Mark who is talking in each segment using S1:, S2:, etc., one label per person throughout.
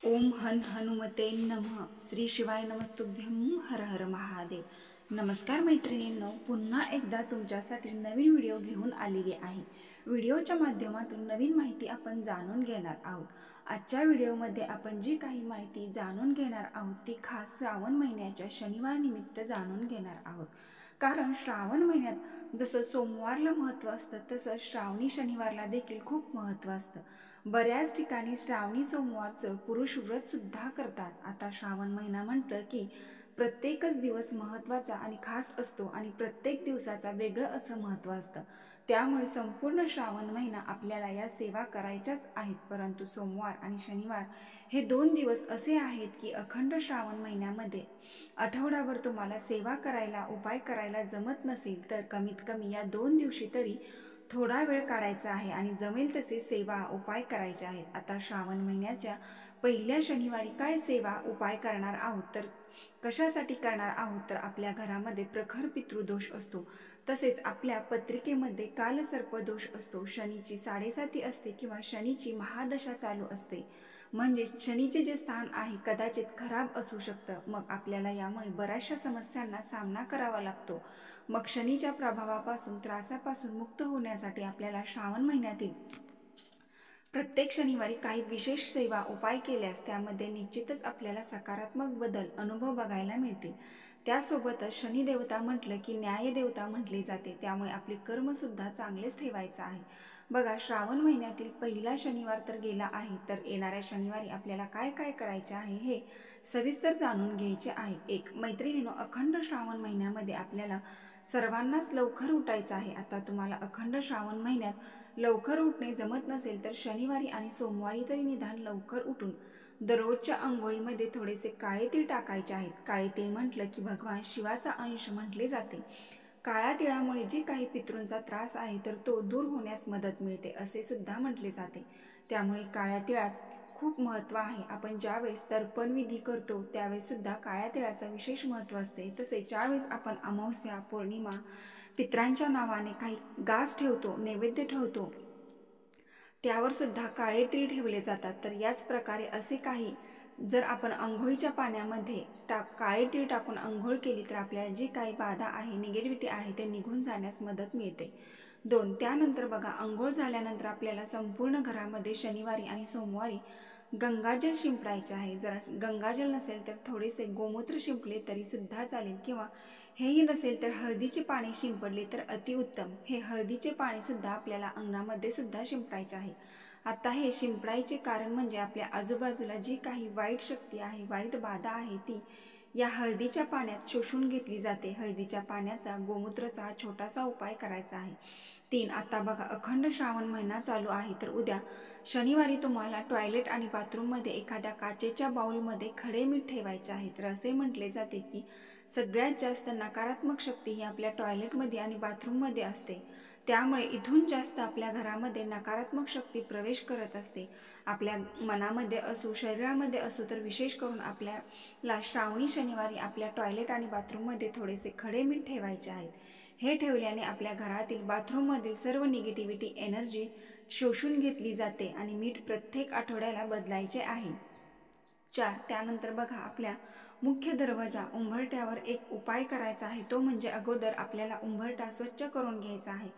S1: ओम हन हनुमते नमः. श्री शिवाय नमस्तुभ्यं. हर हर महादेव. नमस्कार मैत्रिणींनो, पुन्हा एकदा तुमच्यासाठी नवीन व्हिडिओ घेऊन आलेली आहे. व्हिडिओच्या माध्यमातून नवीन माहिती आपण जाणून घेणार आहोत. आजच्या व्हिडिओमध्ये आपण जी काही माहिती जाणून घेणार आहोत ती खास श्रावण महिन्याच्या शनिवार निमित्त जाणून घेणार आहोत. कारण श्रावण महिन्यात जसं सोमवारला महत्त्व असतं तसं श्रावणी शनिवारला देखील खूप महत्त्व असतं. बऱ्याच ठिकाणी श्रावणी सोमवारचं पुरुष व्रत सुद्धा करतात. आता श्रावण महिना म्हटलं की प्रत्येकच दिवस महत्त्वाचा आणि खास असतो आणि प्रत्येक दिवसाचा वेगळं असं महत्त्व असतं. त्यामुळे संपूर्ण श्रावण महिना आपल्याला या सेवा करायच्याच आहेत. परंतु सोमवार आणि शनिवार हे 2 दिवस असे आहेत की अखंड श्रावण महिन्यामध्ये आठवडाभर तुम्हाला सेवा करायला, उपाय करायला जमत नसेल तर कमीत कमी या 2 दिवशी तरी थोडा वेळ काढायचा आहे आणि जमेल तसे सेवा उपाय करायचे आहेत. आता श्रावण महिन्याच्या पहिल्या शनिवारी काय सेवा उपाय करणार आहोत तर कशासाठी करणार आहोत तर आपल्या घरामध्ये प्रखर पितृदोष असतो, तसेच आपल्या पत्रिकेमध्ये कालसर्पदोष असतो, शनीची 7.5 असते किंवा शनीची महादशा चालू असते. म्हणजे शनीचे जे स्थान आहे कदाचित खराब असू शकतं. मग आपल्याला यामुळे बऱ्याचशा समस्यांना सामना करावा लागतो. मग शनीच्या प्रभावापासून, त्रासापासून मुक्त होण्यासाठी आपल्याला श्रावण महिन्यातील प्रत्येक शनिवारी काही विशेष सेवा उपाय केल्यास त्यामध्ये निश्चितच आपल्याला सकारात्मक बदल अनुभव बघायला मिळतील. त्यासोबतच शनिदेवता म्हटलं की न्यायदेवता म्हटले जाते, त्यामुळे आपले कर्मसुद्धा चांगलेच ठेवायचं आहे. बघा, श्रावण महिन्यातील पहिला शनिवार तर गेला आहे, तर येणाऱ्या शनिवारी आपल्याला काय काय करायचे आहे हे सविस्तर जाणून घ्यायचे आहे. एक, मैत्रिणींनो, अखंड श्रावण महिन्यामध्ये आपल्याला सर्वांनाच लवकर उठायचं आहे. आता तुम्हाला अखंड श्रावण महिन्यात लवकर उठणे जमत नसेल तर शनिवारी आणि सोमवारी तरी निदान लवकर उठून दररोजच्या अंघोळीमध्ये थोडेसे काळे तीळ टाकायचे आहेत. काळे तीळ म्हटलं की भगवान शिवाचा अंश म्हटले जाते. काळ्या तिळामुळे जी काही पितृंचा त्रास आहे तर तो दूर होण्यास मदत मिळते असे सुद्धा म्हटले जाते. त्यामुळे काळ्या तिळात खूप महत्त्व आहे. आपण ज्यावेळेस तर्पण विधी करतो त्यावेळेस सुद्धा काळ्या तिळाचं विशेष महत्त्व असते. तसेच ज्यावेळेस आपण अमावस्या, पौर्णिमा, पितरांच्या नावाने काही गास ठेवतो, नैवेद्य ठेवतो, त्यावर सुद्धा काळे तीळ ठेवले जातात. तर याच प्रकारे असे काही जर आपण अंघोळीच्या पाण्यामध्ये काळे तीळ टाकून अंघोळ केली तर आपल्याला जी काही बाधा आहे, निगेटिव्हिटी आहे ते निघून जाण्यास मदत मिळते. 2, त्यानंतर बघा, अंघोळ झाल्यानंतर आपल्याला संपूर्ण घरामध्ये शनिवारी आणि सोमवारी गंगाजल शिंपडायचे आहे. जर गंगाजल नसेल तर थोडेसे गोमूत्र शिंपले तरी सुद्धा चालेल, किंवा हेही नसेल तर हळदीचे पाणी शिंपडले तर अतिउत्तम. हे हळदीचे पाणी सुद्धा आपल्याला अंगणामध्ये सुद्धा शिंपडायचे आहे. आता हे शिंपडायचे कारण म्हणजे आपल्या आजूबाजूला जी काही वाईट शक्ती आहे, वाईट बाधा आहे ती या हळदीच्या पाण्यात शोषून घेतली जाते. हळदीच्या पाण्याचा, गोमूत्राचा हा छोटासा उपाय करायचा आहे. 3, आता बघा, अखंड श्रावण महिना चालू आहे तर उद्या शनिवारी तुम्हाला टॉयलेट आणि बाथरूममध्ये एखाद्या काचेच्या बाउलमध्ये खडे मीठ ठेवायचे आहे. तर असे म्हटले जाते की सगळ्यात जास्त नकारात्मक शक्ती ही आपल्या टॉयलेटमध्ये आणि बाथरूममध्ये असते. त्यामुळे इथून जास्त आपल्या घरामध्ये नकारात्मक शक्ती प्रवेश करत असते. आपल्या मनामध्ये असो, शरीरामध्ये असो, तर विशेष करून आपल्याला श्रावणी शनिवारी आपल्या टॉयलेट आणि बाथरूममध्ये थोडेसे खडे मीठ ठेवायचे आहेत. हे ठेवल्याने आपल्या घरातील, बाथरूममधील सर्व निगेटिव्हिटी एनर्जी शोषून घेतली जाते आणि मीठ प्रत्येक आठवड्याला बदलायचे आहे. 4, त्यानंतर बघा, आपल्या मुख्य दरवाजा उंबरठ्यावर एक उपाय करायचा आहे. तो म्हणजे अगोदर आपल्याला उंबरठा स्वच्छ करून घ्यायचा आहे.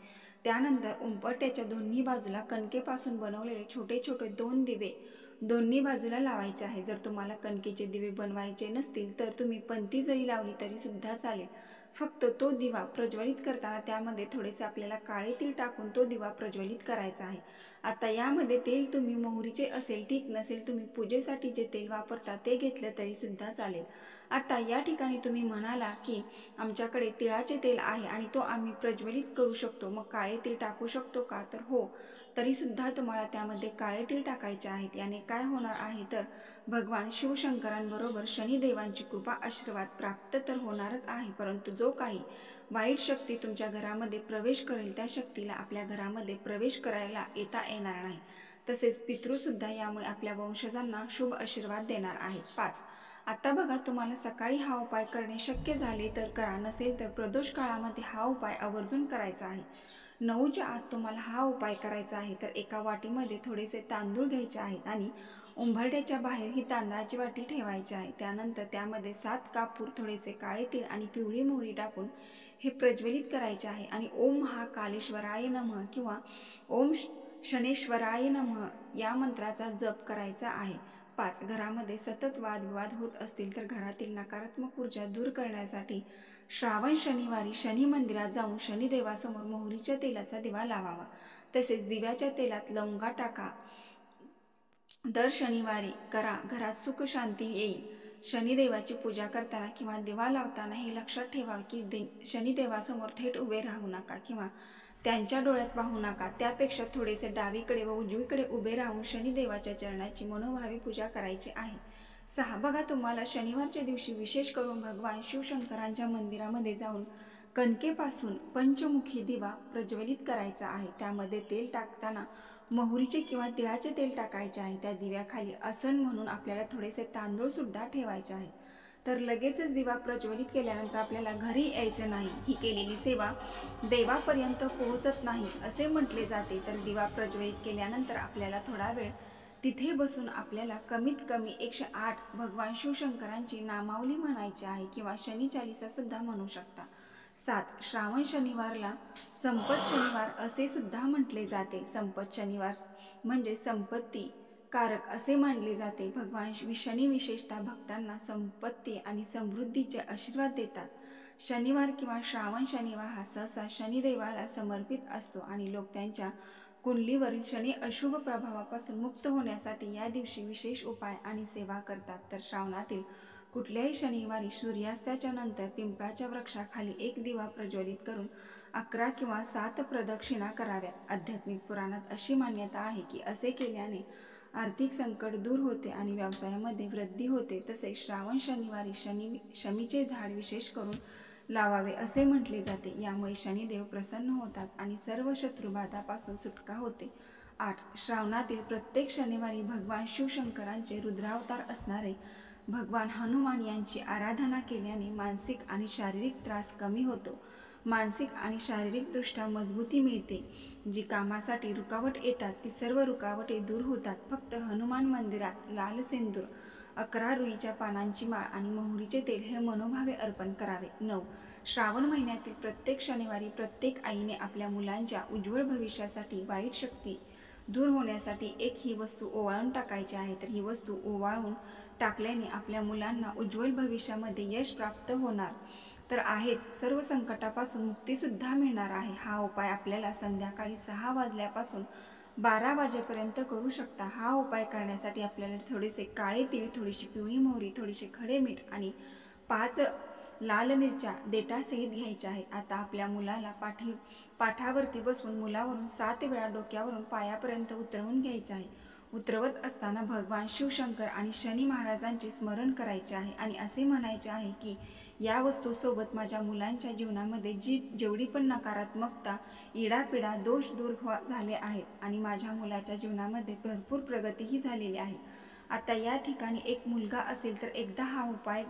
S1: त्यानंतर उंबरठ्याच्या दोन्ही बाजूला कणकेपासून बनवलेले छोटे छोटे 2 दिवे दोन्ही बाजूला लावायचे आहे. जर तुम्हाला कणकेचे दिवे बनवायचे नसतील तर तुम्ही पणती जरी लावली तरी सुद्धा चालेल. फक्त तो दिवा प्रज्वलित करताना त्यामध्ये थोडेसे आपल्याला काळे तीळ टाकून तो दिवा प्रज्वलित करायचा आहे. आता यामध्ये तेल तुम्ही मोहरीचे असेल ठीक, नसेल तुम्ही पूजेसाठी जे तेल वापरता ते घेतलं तरी सुद्धा चालेल. आता या ठिकाणी तुम्ही म्हणाला की आमच्याकडे तिळाचे तेल आहे आणि तो आम्ही प्रज्वलित करू शकतो, मग काळे तीळ टाकू शकतो का? तर हो, तरी सुद्धा तुम्हाला त्यामध्ये काळे तीळ टाकायचे आहेत. याने काय होणार आहे तर भगवान शिवशंकरांबरोबर शनिदेवांची कृपा, आशीर्वाद प्राप्त तर होणारच आहे, परंतु जो काही वाईट शक्ती तुमच्या घरामध्ये प्रवेश करेल त्या शक्तीला आपल्या घरामध्ये प्रवेश करायला येता येणार नाही. तसेच पितृसुद्धा यामुळे आपल्या वंशजांना शुभ आशीर्वाद देणार आहेत. 5, आता बघा, तुम्हाला सकाळी हा उपाय करणे शक्य झाले तर करा, नसेल तर प्रदोष काळामध्ये हा उपाय आवर्जून करायचा आहे. 9च्या आत तुम्हाला हा उपाय करायचा आहे. तर एका वाटीमध्ये थोडेसे तांदूळ घ्यायचे आहेत आणि उंबरठ्याच्या बाहेर ही तांदळाची वाटी ठेवायची आहे। त्यानंतर त्यामध्ये 7 कापूर, थोडेसे काळे तीळ आणि पिवळी मोहरी टाकून हे प्रज्वलित करायचे आहे आणि ओम महाकालेश्वराय नमः किंवा ओम शनेश्वराय नमः या मंत्राचा जप करायचा आहे। 5. घरामध्ये सतत वादविवाद होत असतील तर घरातील नकारात्मक ऊर्जा दूर करण्यासाठी श्रावण शनिवारी शनी मंदिरात जाऊन शनिदेवासमोर मोहरीच्या तेलाचा दिवा लावावा। तसेच दिव्याच्या तेलात लवंगा टाका। दर शनिवारी करा, घरात सुख शांती येईल। शनिदेवाची पूजा करताना किंवा दिवा लावताना हे लक्षात ठेवावे की शनिदेवासमोर थेट उभे राहू नका किंवा त्यांच्या डोळ्यात पाहू नका। त्यापेक्षा थोडेसे डावीकडे व उजवीकडे उभे राहून शनिदेवाच्या चरणाची मनोभावे पूजा करायची आहे। 6. बघा, तुम्हाला शनिवारच्या दिवशी विशेष करून भगवान शिवशंकरांच्या मंदिरामध्ये जाऊन कणकेपासून पंचमुखी दिवा प्रज्वलित करायचा आहे। त्यामध्ये तेल टाकताना मोहरीचे किंवा तिळाचे तेल टाकायचे आहे। त्या दिव्याखाली आसन म्हणून आपल्याला थोडेसे तांदूळ सुद्धा ठेवायचे आहेत। तर लगेचच दिवा प्रज्वलित केल्यानंतर आपल्याला घरी यायचं नाही। ही केलेली सेवा देवापर्यंत पोहोचत नाही असे म्हटले जाते। तर दिवा प्रज्वलित केल्यानंतर आपल्याला थोडा वेळ तिथे बसून आपल्याला कमीत कमी 108 भगवान शिवशंकरांची नामावली म्हणायची आहे किंवा शनी चालीसा सुद्धा म्हणू शकता। 7. श्रावण शनिवारला संपत शनिवार असे सुद्धा म्हटले जाते। संपत शनिवार म्हणजे संपत्ती कारक असे मानले जाते। भगवान शनी विशेषतः भक्तांना संपत्ती आणि समृद्धीचे आशीर्वाद देतात। शनिवार किंवा श्रावण शनिवार हा सहसा शनिदेवाला समर्पित असतो आणि लोक त्यांच्या कुंडलीवरील शनी अशुभ प्रभावापासून मुक्त होण्यासाठी या दिवशी विशेष उपाय आणि सेवा करतात। तर श्रावणातील कुठल्याही शनिवारी सूर्यास्ताच्या नंतर पिंपळाच्या वृक्षाखाली एक दिवा प्रज्वलित करून 11 किंवा 7 प्रदक्षिणा कराव्यात। आध्यात्मिक पुराणात अशी मान्यता आहे की असे केल्याने आर्थिक संकट दूर होते आणि व्यवसायामध्ये वृद्धी होते। तसेच श्रावण शनिवारी शमीचे झाड विशेष करून लावावे असे म्हटले जाते। यामुळे शनिदेव प्रसन्न होतात आणि सर्व शत्रुबाधापासून सुटका होते। 8. श्रावणातील प्रत्येक शनिवारी भगवान शिवशंकरांचे रुद्रावतार असणारे भगवान हनुमान यांची आराधना केल्याने मानसिक आणि शारीरिक त्रास कमी होतो। मानसिक आणि शारीरिकदृष्ट्या मजबूती मिळते। जी कामासाठी रुकावट येतात ती सर्व रुकावटे दूर होतात। फक्त हनुमान मंदिरात लाल सिंदूर, 11 रुईच्या पानांची माळ आणि मोहरीचे तेल हे मनोभावे अर्पण करावे। 9. श्रावण महिन्यातील प्रत्येक शनिवारी प्रत्येक आईने आपल्या मुलांच्या उज्ज्वल भविष्यासाठी वाईट शक्ती दूर होण्यासाठी एक ही वस्तू ओवाळून टाकायची आहे। तर ही वस्तू ओवाळून टाकल्याने आपल्या मुलांना उज्ज्वल भविष्यामध्ये यश प्राप्त होणार तर आहेच, सर्व संकटापासून मुक्तीसुद्धा मिळणार आहे। हा उपाय आपल्याला संध्याकाळी 6 वाजल्यापासून 12 वाजेपर्यंत करू शकता। हा उपाय करण्यासाठी आपल्याला थोडेसे काळे तीळ, थोडीशी पिवळी मोहरी, थोडीशी खडे मीठ आणि 5 लाल मिरच्या देठासहित घ्यायच्या आहेत। आता आपल्या मुलाला पाठावरती बसून मुलावरून 7 वेळा डोक्यावरून पायापर्यंत उतरवून घ्यायचे आहे। उतरवत असताना भगवान शिवशंकर आणि शनी महाराजांचे स्मरण करायचे आहे आणि असे म्हणायचे आहे की या वस्तूसोबत माझ्या मुलांच्या जीवनामध्ये जेवढी पण नकारात्मकता, इडापिडा, दोष दूर झाले आहेत आणि माझ्या मुलाच्या जीवनामध्ये भरपूर प्रगतीही झालेली आहे। आता या ठिकाणी एक मुलगा असेल तर एकदा हा उपाय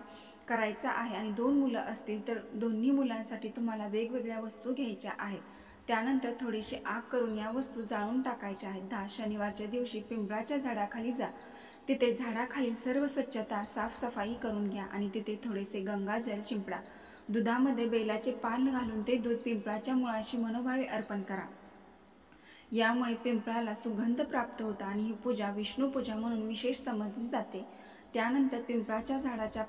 S1: करायचा आहे आणि 2 मुलं असतील तर दोन्ही मुलांसाठी तुम्हाला वेगवेगळ्या वस्तू घ्यायच्या आहेत। त्यानंतर थोडीशी आग करून या वस्तू जाळून टाकायच्या आहेत। 10. शनिवारच्या दिवशी पिंपळाच्या झाडाखाली जा। तिथे झाडाखालील सर्व स्वच्छता, साफसफाई करून घ्या आणि तिथे थोडेसे गंगाजल शिंपडा। दुधामध्ये बेलाचे पान घालून ते दूध पिंपळाच्या मुळाशी मनोभावे अर्पण करा। यामुळे पिंपळाला सुगंध प्राप्त होता आणि ही पूजा विष्णू पूजा म्हणून विशेष समजली जाते। त्यानंतर पिंपळाच्या झाडाच्या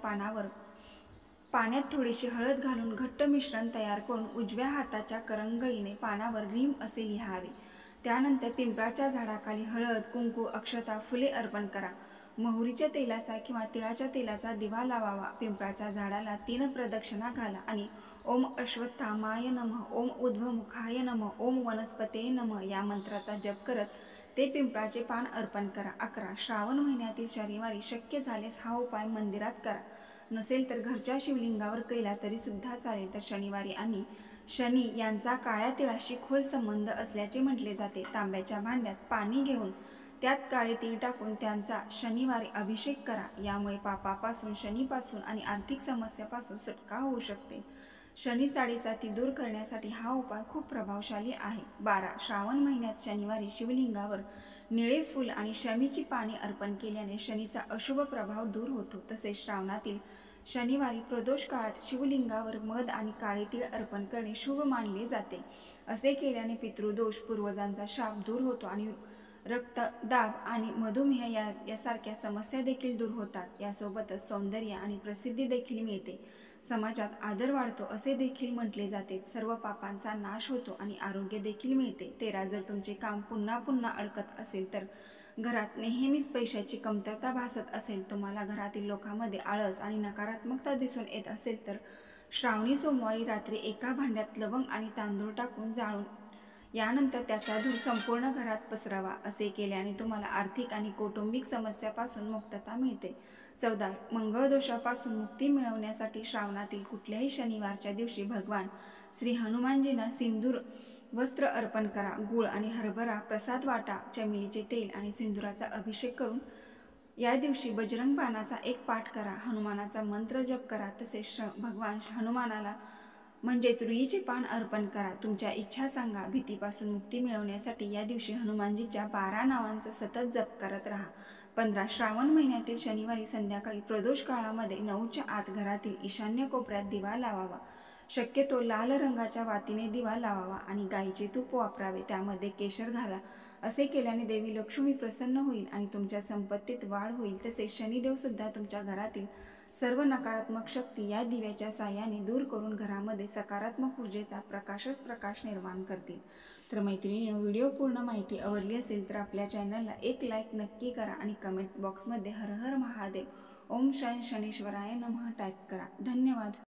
S1: पाण्यात थोडीशी हळद घालून घट्ट मिश्रण तयार करून उजव्या हाताच्या करंगळीने पानावर ह्रीम असे लिहावे। त्यानंतर पिंपळाच्या झाडाखाली हळद, कुंकू, अक्षता, फुले अर्पण करा। मोहरीच्या तेलाचा किंवा तिळाच्या तेलाचा दिवा लावावा। पिंपळाच्या झाडाला 3 प्रदक्षिणा घाला आणि ओम अश्वत्थामाय नमः, ओम ऊर्ध्वमुखाय नमः, ओम वनस्पते नमः या मंत्राचा जप करत ते पिंपळाचे पान अर्पण करा। 11. श्रावण महिन्यातील शनिवारी शक्य झाल्यास हा उपाय मंदिरात करा। नसेल तर घरच्या शिवलिंगावर केला तरी सुद्धा चालेल। तर शनिवारी आणि शनी यांचा काळ्या तिळाशी खोल संबंध असल्याचे म्हटले जाते। तांब्याच्या भांड्यात पाणी घेऊन त्यात काळे तीळ टाकून त्यांचा शनिवारी अभिषेक करा। यामुळे पापापासून, शनीपासून आणि आर्थिक समस्यापासून सुटका होऊ शकते। शनी साडेसाती दूर करण्यासाठी हा उपाय खूप प्रभावशाली आहे। 12. श्रावण महिन्यात शनिवारी शिवलिंगावर निळे फूल आणि शमीची पाने अर्पण केल्याने शनीचा अशुभ प्रभाव दूर होतो। तसेच श्रावणातील शनिवारी प्रदोष काळात शिवलिंगावर मध आणि काळे तीळ अर्पण करणे शुभ मानले जाते। असे केल्याने पितृदोष, पूर्वजांचा शाप दूर होतो आणि रक्तदाब आणि मधुमेह यासारख्या समस्या देखील दूर होतात। यासोबतच सौंदर्य आणि प्रसिद्धी देखील मिळते, समाजात आदर वाढतो असे देखील म्हटले जाते। सर्व पापांचा नाश होतो आणि आरोग्य देखील मिळते। 13 जर तुमचे काम पुन्हा पुन्हा अडकत असेल तर घरात नेहमीच पैशाची कमतरता भासत असेल, तुम्हाला घरातील लोकांमध्ये आळस आणि नकारात्मकता दिसून येत असेल तर श्रावणी सोमवारी रात्री एका भांड्यात लवंग आणि तांदूळ टाकून जाळून यानंतर त्याचा धूर संपूर्ण घरात पसरवा। असे केल्याने तुम्हाला आर्थिक आणि कौटुंबिक समस्यापासून मुक्तता मिळते। 14 मंगळ दोषापासून मुक्ती मिळवण्यासाठी श्रावणातील कुठल्याही शनिवारच्या दिवशी भगवान श्री हनुमानजींना सिंदूर वस्त्र अर्पण करा। गूळ आणि हरभरा प्रसाद वाटा, चमेलीचे तेल आणि सिंदुराचा अभिषेक करून या दिवशी बजरंग बाणाचा एक पाठ करा, हनुमानाचा मंत्र जप करा। तसेच भगवान हनुमानाला म्हणजेच रुईचे पान अर्पण करा। तुमच्या इच्छा सांगा। भीतीपासून मुक्ती मिळवण्यासाठी या दिवशी हनुमानजीच्या 12 नावांचा सतत जप करत राहा। 15 श्रावण महिन्यातील शनिवारी संध्याकाळी प्रदोष काळामध्ये 9च्या आत घरातील ईशान्य कोपऱ्यात दिवा लावावा। शक्यतो लाल रंगाच्या वातीने दिवा लावावा आणि गाईचे तूप वापरावे, त्यामध्ये केशर घाला। असे केल्याने देवी लक्ष्मी प्रसन्न होईल आणि तुमच्या संपत्तीत वाढ होईल। तसेच शनिदेव सुद्धा तुमच्या घरातील सर्व नकारात्मक शक्ती या दिव्याच्या साह्याने दूर करून घरामध्ये सकारात्मक ऊर्जेचा प्रकाश निर्माण करतील। तर मैत्रिणींनो, व्हिडिओ पूर्ण माहिती आवडली असेल तर आपल्या चॅनलला एक लाईक नक्की करा आणि कमेंट बॉक्समध्ये हर हर महादेव, ओम शं शनीश्वराय नमः टाईप करा। धन्यवाद।